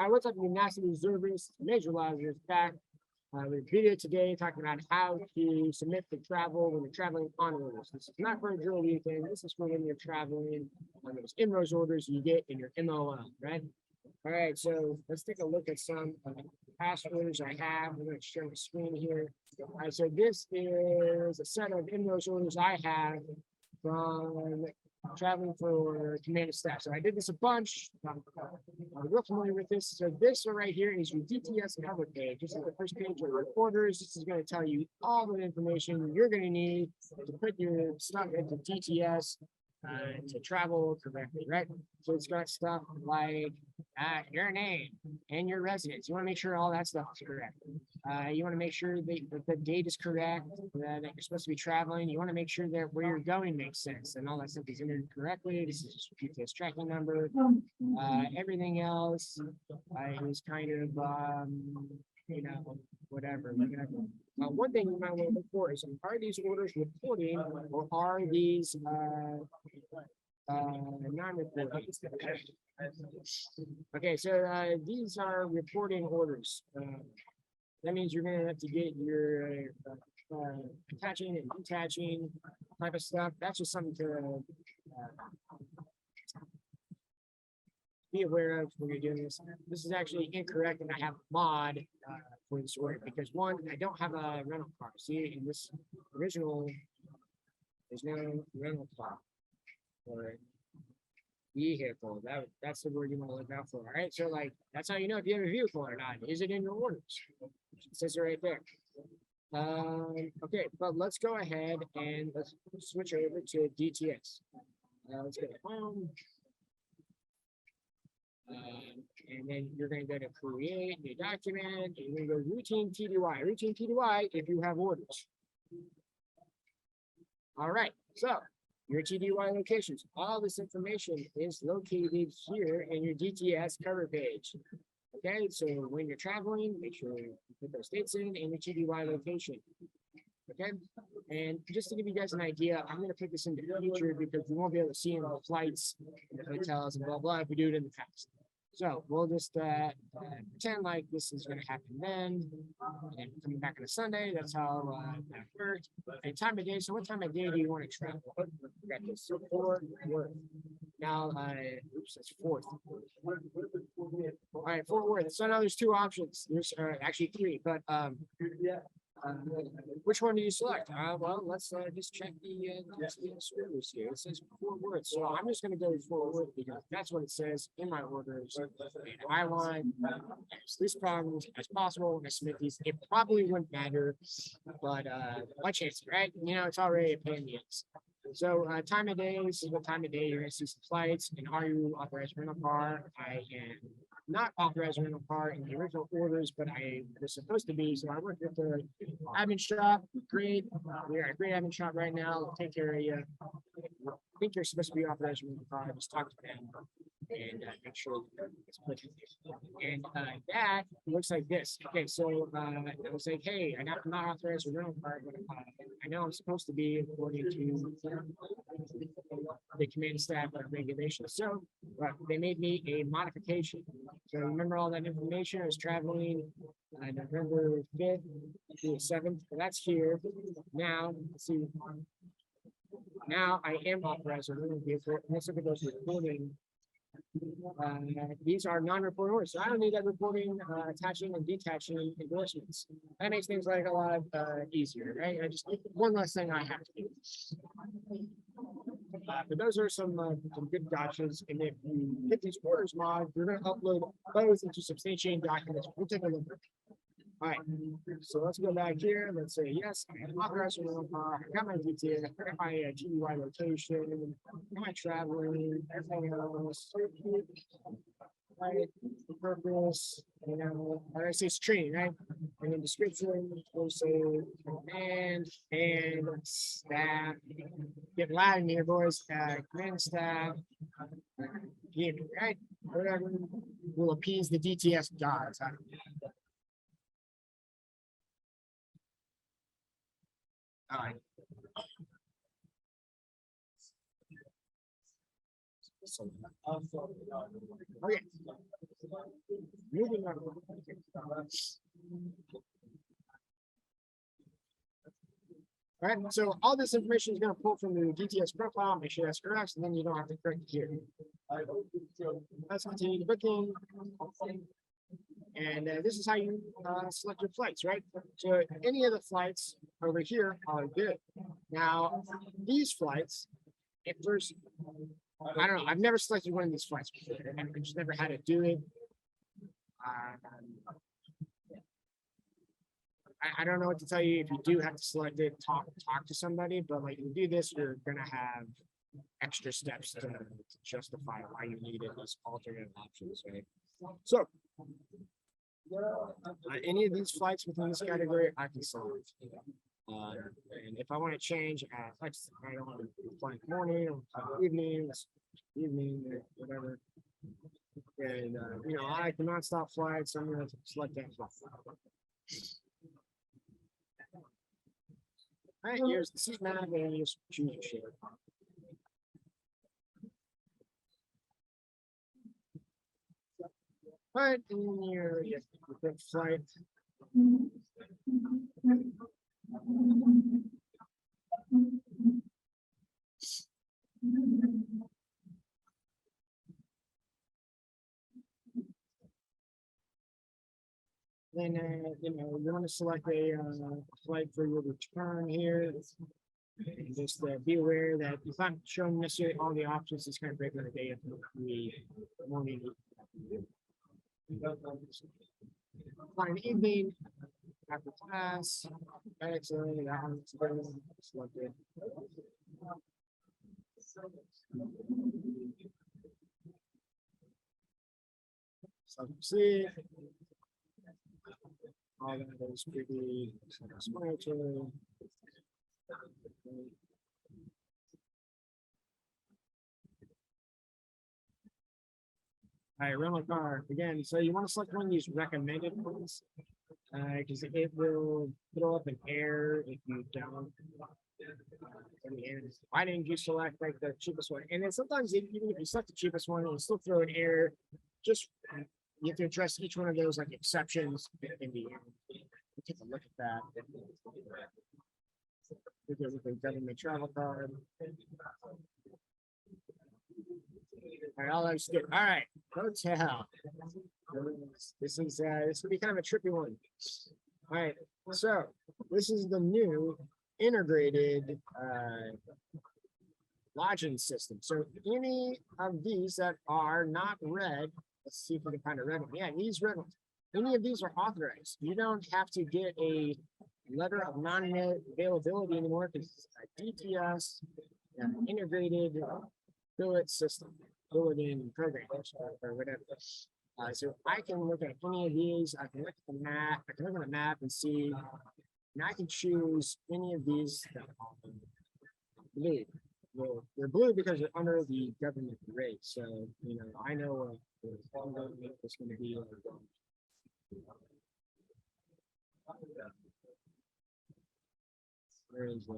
What's up, you nasty reservists? Major Lazarus back with a video today talking about how to submit for travel when you're traveling on orders. This is not for a drill weekend. This is for when you're traveling on those MROWS orders you get in your MOL, right? All right, so let's take a look at some past orders I have. I'm going to share my screen here. All right, so this is a set of MROWS orders I have from traveling for command staff. So I did this a bunch. I'm real familiar with this. So this one right here is your DTS cover page. This is the first page of your orders. This is going to tell you all the information you're going to need to put your stuff into DTS to travel correctly, right? So it's got stuff like your name and your residence. You want to make sure all that stuff is correct. You want to make sure that the date is correct, that you're supposed to be traveling. You want to make sure that where you're going makes sense and all that stuff is entered correctly. This is your GPS tracking number. Everything else is kind of, whatever. One thing you might want to look for is, are these orders reporting or are these non-reporting? Okay, so these are reporting orders. That means you're going to have to get your attaching and detaching type of stuff. That's just something to be aware of when you're doing this. This is actually incorrect, and I have a mod for this order because one, I don't have a rental car. See, in this original, there's no rental car or vehicle. That's the word you want to look out for. All right, so like that's how you know if you have a vehicle or not. Is it in your orders? It says it right there. Okay, but let's go ahead and let's switch over to DTS. Let's go to home. And then you're going to go to create new document, and you're going to go routine TDY. Routine TDY if you have orders. All right, so your TDY locations. All this information is located here in your DTS cover page. Okay, so when you're traveling, make sure you put those dates in and your TDY location. Okay, and just to give you guys an idea, I'm going to put this in the future because we won't be able to see in the flights, and the hotels, and blah, blah, if we do it in the past. So we'll just pretend like this is going to happen then, and coming back on a Sunday, that's how that works. And time of day, so what time of day do you want to travel? We got this, so Fort Worth. Now, oops, that's fourth. All right, Fort Worth. So now there's two options. There's actually three, but which one do you select? Well, let's just check the orders here. It says Fort Worth, so I'm just going to go with Fort Worth because that's what it says in my orders. And I want as least problems as possible when I submit these. It probably wouldn't matter, but what chance, right? You know, it's already a pain in the ass. So time of day, this is what time of day you're going to see some flights. And are you authorized rental car? I am not authorized rental car in the original orders, but I was supposed to be. So I work with the admin shop. Great. We're at a great admin shop right now. They'll take care of you. I think you're supposed to be authorized rental car. Just talk to them and make sure it's put in there. And that looks like this. Okay, so it was like, hey, I'm not authorized with rental car, but I know I'm supposed to be according to the command staff regulations. So they made me a modification. So remember all that information. I was traveling November 5th through the 7th. That's here. Now, let's see. Now I am authorized with rental vehicle. Let's look at those reporting. These are non-reporting orders, so I don't need that reporting, attaching and detaching endorsements. That makes things like a lot easier, right? I just one less thing I have to do. But those are some good gotchas, and if you hit these orders mod, you're going to upload those into substantiating documents. We'll take a look. All right, so let's go back here. Let's say, yes, I am authorized for rental car. I got my DTS, I got my GUI location, am I traveling, everything else. Right, the purpose, you know, or I say screen, right? And then description, we'll say command and staff. Get loud in here, boys. Command staff, right? Whatever will appease the DTS gods. All right. Okay. Moving on. All right, so all this information is going to pull from the DTS profile, make sure that's correct, and then you don't have to correct it here. Let's continue the booking. And this is how you select your flights, right? So any of the flights over here are good. Now, these flights, at first, I don't know, I've never selected one of these flights before. I've just never had to do it. I don't know what to tell you. If you do have to select it, talk to somebody, but like you do this, you're gonna have extra steps to justify why you needed these alternate options, right? So any of these flights within this category, I can select. And if I want to change, I don't want to fly in the morning or evening, or whatever. And you know, I like the nonstop flights, so I'm going to select that flight. All right, here's the seat map, and you just choose your shape. All right, and then your flight. Then you know, you want to select a flight for your return here. And just be aware that it's not showing necessarily all the options. It's kind of breaking the day of the morning. Fine evening after class. Excellent. That one's selected. So see. All that is pretty self-explanatory. All right, rental car again. So you want to select one of these recommended ones because it will throw up an error if you don't. Why didn't you select like the cheapest one? And then sometimes even if you select the cheapest one, it'll still throw an error. Just you have to address each one of those like exceptions in the end. Take a look at that. With the government travel card. All right, all that's good. All right, hotel. This will be kind of a trippy one. All right, so this is the new integrated lodging system. So any of these that are not red, let's see if we can find a red one. Yeah, these red ones. Any of these are authorized. You don't have to get a letter of non-availability anymore because it's a DTS integrated billet system, bulletin program, or whatever. So I can look at any of these. I can look at the map. I can look at the map and see, and I can choose any of these that are blue. Well, they're blue because they're under the government rate. So you know, I know it's going to be. Where is it?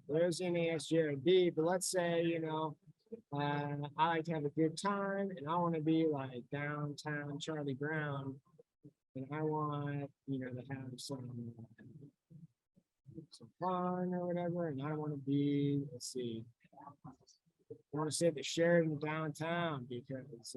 There's an ASJB, but let's say, you know, I like to have a good time and I want to be like downtown Charlie Brown and I want, you know, to have some fun or whatever. And I want to be, let's see, I want to stay at the Sheraton downtown because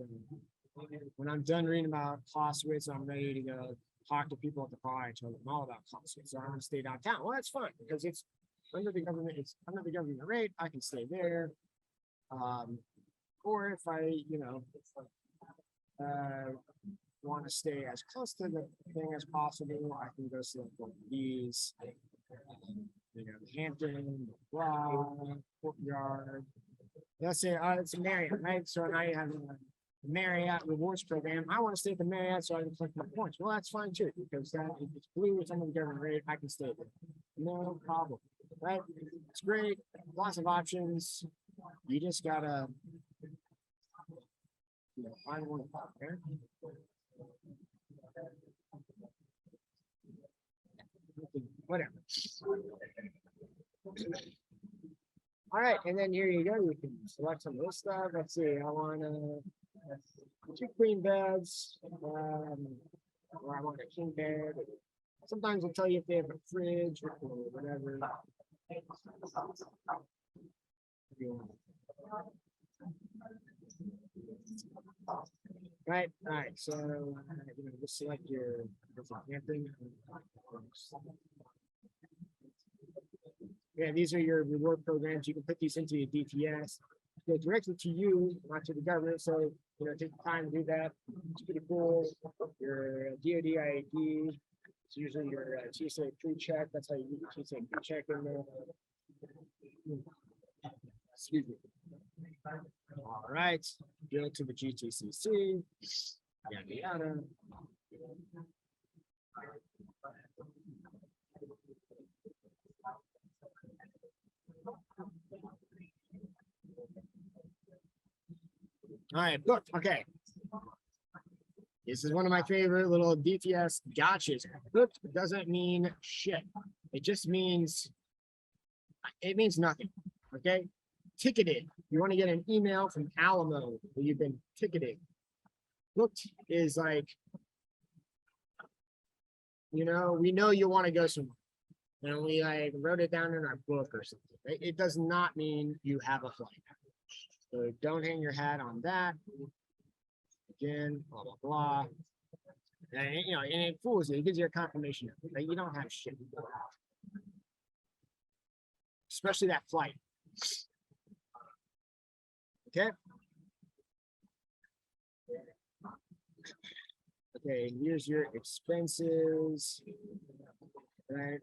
when I'm done reading about Clausewitz, I'm ready to go talk to people at the bar and tell them all about Clausewitz. So I want to stay downtown. Well, that's fine because it's under the government. It's under the government rate. I can stay there. Or if I, you know, want to stay as close to the thing as possible, I can go select one of these. You know, Hampton, blah, Courtyard. Let's say it's a Marriott, right? So now you have a Marriott rewards program. I want to stay at the Marriott so I can collect my points. Well, that's fine too, because that if it's blue or something government rate, I can stay there. No problem. Right? It's great, lots of options. You just gotta find one there. Whatever. All right, and then here you go. You can select some of this stuff. Let's see. I want 2 queen beds, or I want a king bed. Sometimes it'll tell you if they have a fridge or whatever. Right, all right. So just select your camping. Yeah, these are your reward programs. You can put these into your DTS. Go directly to you, not to the government. So take the time to do that. It's pretty cool. Your DoD ID. It's usually your TSA pre-check. That's how you do your TSA pre-check in there. Excuse me. All right. Go to the GTCC. Yada yada. All right, booked. Okay. This is one of my favorite little DTS gotchas. Booked doesn't mean shit. It just means nothing. Okay. Ticketed. You want to get an email from Alamo that you've been ticketed. Booked is like, we know you want to go somewhere. And we wrote it down in our book or something. Right? It does not mean you have a flight. So don't hang your hat on that. Again, blah blah blah. And and it fools you. It gives you a confirmation that you don't have shit. Especially that flight. Okay. Okay, here's your expenses. Right.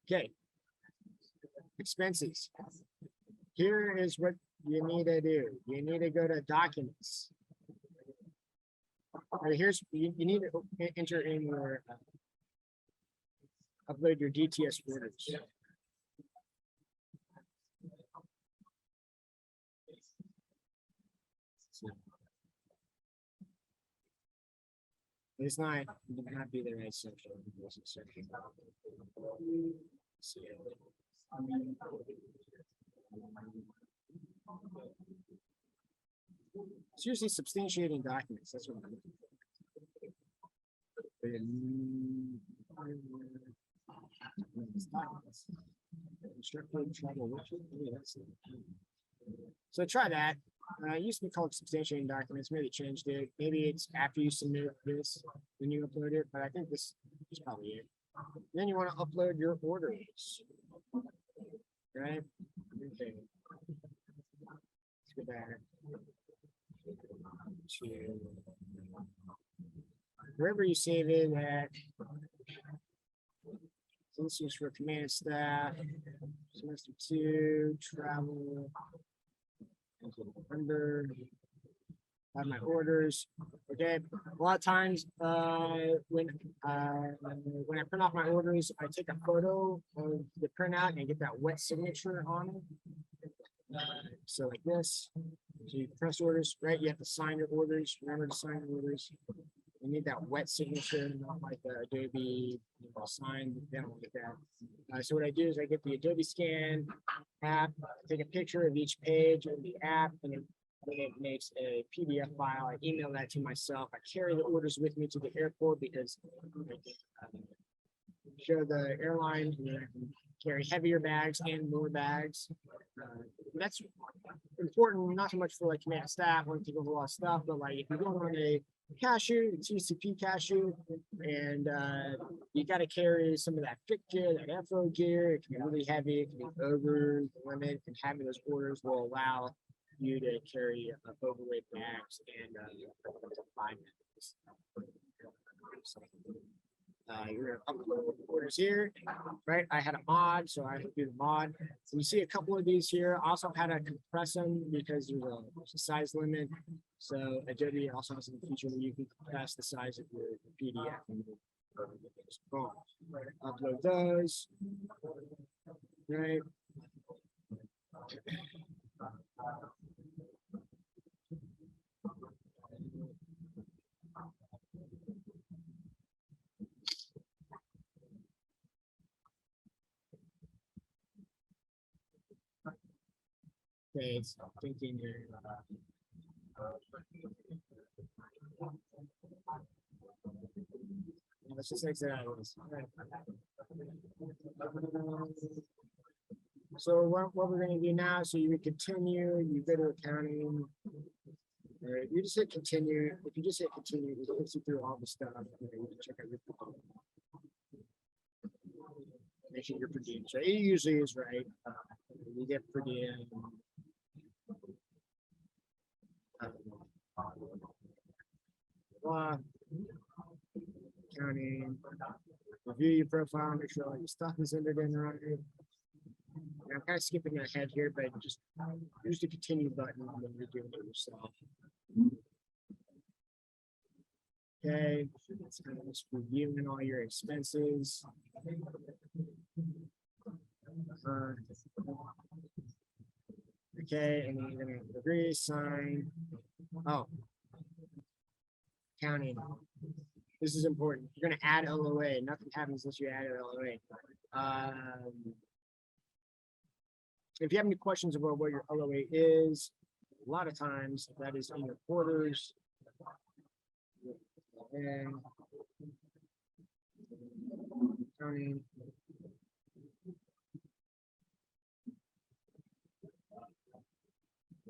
Okay. Expenses. Here is what you need to do. You need to go to documents. Right, you need to enter in your upload your DTS orders. It's not be the right section. See it. It's usually substantiating documents. That's what I'm looking for. So try that. It used to be called substantiating documents. Maybe changed it. Maybe it's after you submit this, when you upload it. But I think this is probably it. Then you want to upload your orders. Right? Okay. Let's go back to wherever you save it at. So this is for command staff, semester 2, travel, under, have my orders. Okay, a lot of times when I print off my orders, I take a photo of the printout and get that wet signature on it. So like this, so you press orders, right? You have to sign your orders. Remember to sign your orders. You need that wet signature, not like the Adobe sign. They don't get that. So what I do is I get the Adobe Scan app, take a picture of each page of the app, and it makes a PDF file. I email that to myself. I carry the orders with me to the airport because show the airline carry heavier bags and more bags. That's important, not so much for like command staff when you take over a lot of stuff, but like if you're going on a cashew, TCP cashew, and you got to carry some of that fit gear, that FO gear. It can be really heavy, it can be over the limit, and having those orders will allow you to carry overweight bags and 5 minutes. You're gonna upload orders here, right? I had a mod, so I do the mod. So you see a couple of these here. I also had to compress them because there's a size limit. So Adobe also has a feature where you can compress the size of your PDF. Boom. Upload those, right? Okay, it's thinking here. Let's just exit out of this. So what we're gonna do now, so you would continue, you go to accounting. All right, you just hit continue. If you just hit continue, it takes you through all the stuff. You know, you can check out your make sure you're per diem. So it usually is right. You get per diem. Blah. Accounting. Review your profile, make sure all your stuff is entered in right. I'm kind of skipping ahead here, but just use the continue button when you're doing it yourself. Okay, it's kind of just reviewing all your expenses. Okay, and then you're gonna agree, sign. Oh, counting. This is important. You're gonna add LOA. Nothing happens unless you add an LOA. If you have any questions about what your LOA is, a lot of times that is in your quarters. And counting.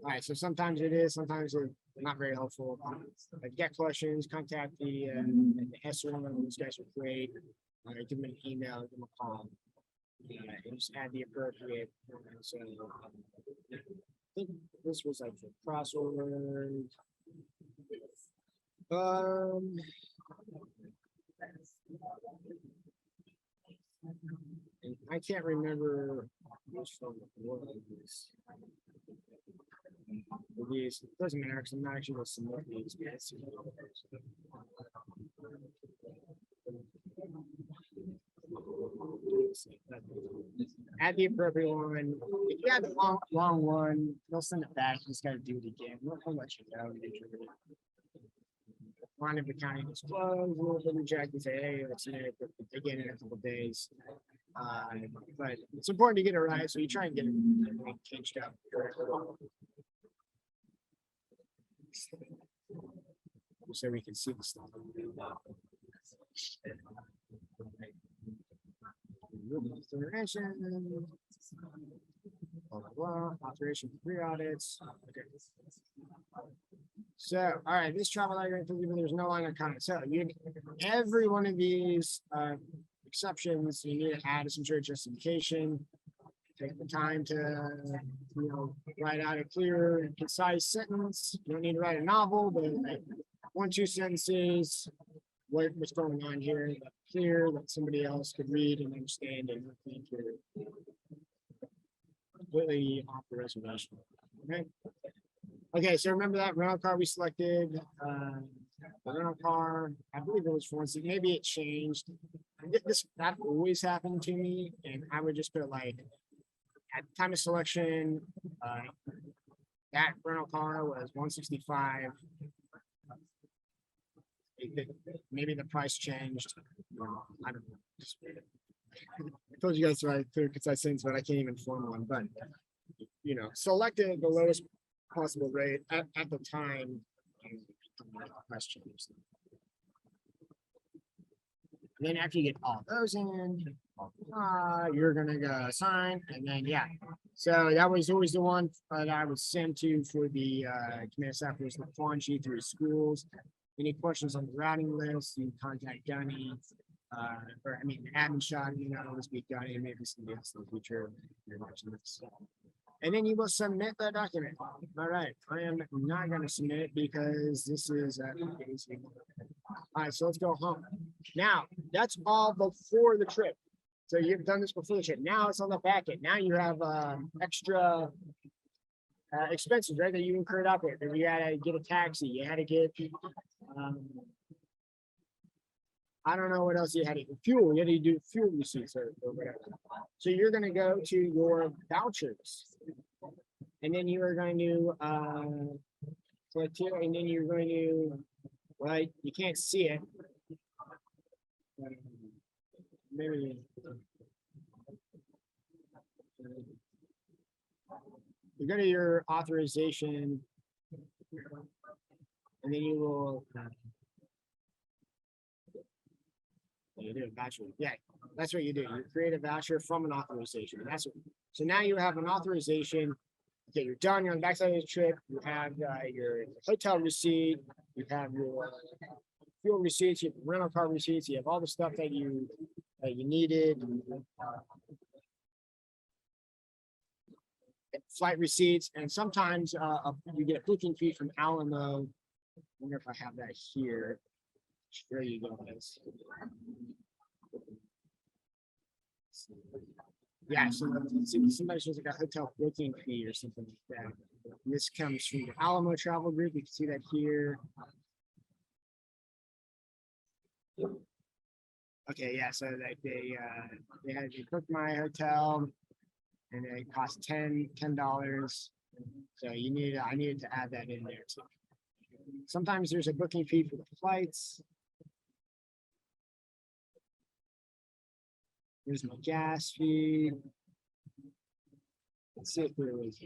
All right, so sometimes it is, sometimes it's not very helpful. If you get questions, contact the SRM. These guys are great. Give them an email, give them a call. And just add the appropriate. So I think this was like the crossover. And I can't remember which one it was. These, it doesn't matter because I'm not actually going to submit these. Add the appropriate one. If you add the wrong one, they'll send it back. You just got to do it again. They'll let you know. Line of accounting is closed. We'll reject and say, hey, let's see it again in a couple of days. But it's important to get it right, so you try and get it changed up. So we can see the stuff. Blah, blah, blah. Authorization for 3 audits. Okay. So, all right, this travel diagram, there's no line of comment. So, every one of these exceptions, you need to add some sort of justification. Take the time to, write out a clear and concise sentence. You don't need to write a novel, but 1-2 sentences. What's going on here? Clear that somebody else could read and understand and think you're completely off the reservation. Okay. Okay, so remember that rental car we selected. The rental car, I believe it was for once. Maybe it changed. That always happened to me, and I would just put like at the time of selection, that rental car was $165. Maybe the price changed. I don't know. I told you guys to write clear, concise sentence, but I can't even form one. But selected the lowest possible rate at the time. Questions. And then after you get all those in, you're gonna go sign, and then So that was always the one that I was sent to for the command staff was the Quan sheet through schools. Any questions on the routing list, you contact Gunny, or the admin shot, always be Gunny, maybe somebody else in the future. You're watching this. And then you will submit that document. All right, I am not going to submit it because this is all right, so let's go home. Now, that's all before the trip. So you've done this before the trip. Now it's on the back end. Now you have extra expenses, right, that you incurred up there. You had to get a taxi. You had to get, I don't know what else you had to do. Fuel. You had to do fuel receipts or whatever. So you're going to go to your vouchers. And then you are going to click here, and then you're going to, right, you can't see it. Maybe you go to your authorization, and then you will. You do a voucher. Yeah, that's what you do. You create a voucher from an authorization. That's what. So now you have an authorization. Okay, you're done. You're on the backside of the trip. You have your hotel receipt. You have your fuel receipts. You have rental car receipts. You have all the stuff that you needed. Flight receipts, and sometimes you get a booking fee from Alamo. I wonder if I have that here. There you go, guys. Yeah, so sometimes there's like a hotel booking fee or something like that. And this comes from the Alamo Travel Group. You can see that here. Okay, yeah, so like they booked my hotel, and it cost $10. So I needed to add that in there too. Sometimes there's a booking fee for the flights. Here's my gas fee. Let's see if there was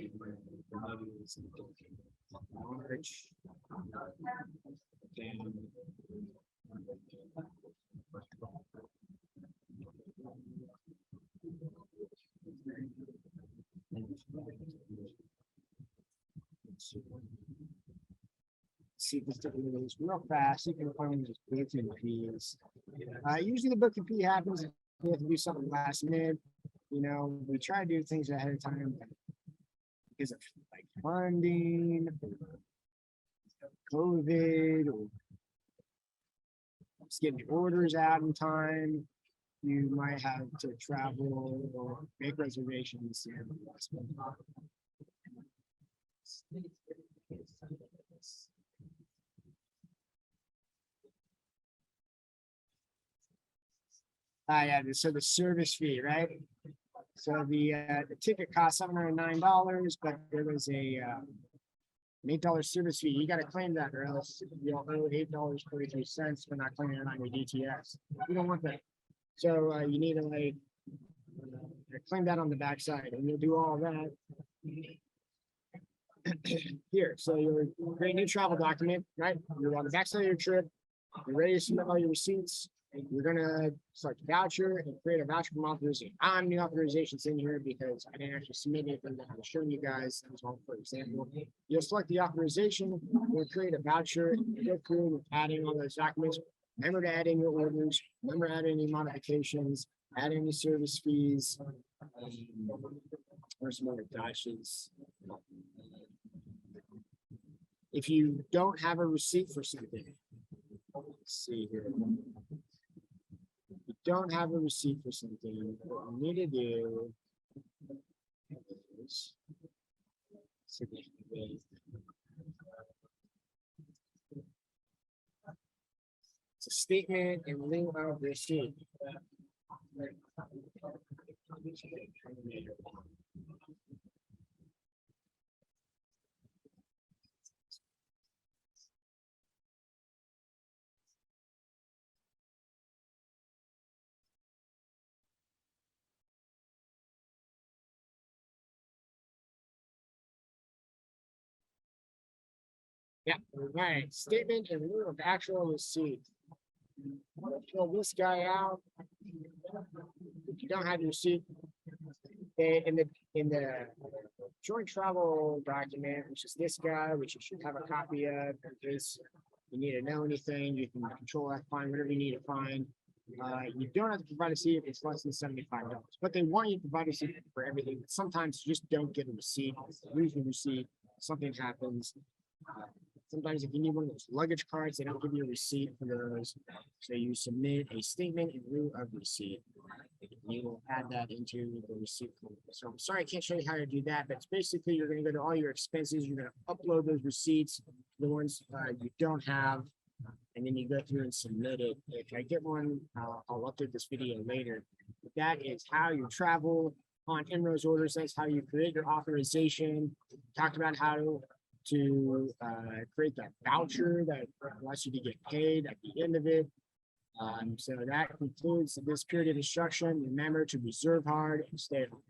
March. See if this real fast. You can find these booking fees. Usually the booking fee happens if you have to do something last minute. You know, we try to do things ahead of time because of like funding, COVID, or just getting the orders out in time. You might have to travel or make reservations. Yeah, so the service fee, right? So the ticket cost $709, but there was a an $8 service fee. You got to claim that, or else you'll owe $8.43 for not claiming it on your DTS. You don't want that. So you need to like claim that on the backside, and you'll do all that here. So you'll create a new travel document, right? You're on the backside of your trip. You're ready to submit all your receipts. You're gonna select voucher and create a voucher from authorization. I'm new authorizations in here because I didn't actually submit it, and I'm showing you guys as well. For example, you'll select the authorization. We'll create a voucher. Go through adding all those documents. Remember to add in your orders. Remember to add any modifications. Add any service fees. Or some other dashes. If you don't have a receipt for something, let's see here. If you don't have a receipt for something, what you need to do is it's a statement in lieu of receipt. Yeah, right. Statement in lieu of actual receipt. Fill this guy out. If you don't have your receipt, in the joint travel document, which is this guy, which you should have a copy of in case you need to know anything, you can control that, find whatever you need to find. You don't have to provide a receipt if it's less than $75, but they want you to provide a receipt for everything. Sometimes you just don't get a receipt, lose the receipt, something happens. Sometimes if you need one of those luggage cards, they don't give you a receipt for those. So you submit a statement in lieu of receipt. You will add that into the receipt folder. So I'm sorry I can't show you how to do that, but it's basically you're going to go to all your expenses. You're going to upload those receipts, the ones you don't have, and then you go through and submit it. If I get one, I'll update this video later. But that is how you travel on MROWS orders. That's how you create your authorization. Talked about how to create that voucher that allows you to get paid at the end of it. So that concludes this period of instruction. Remember to reserve hard and stay home.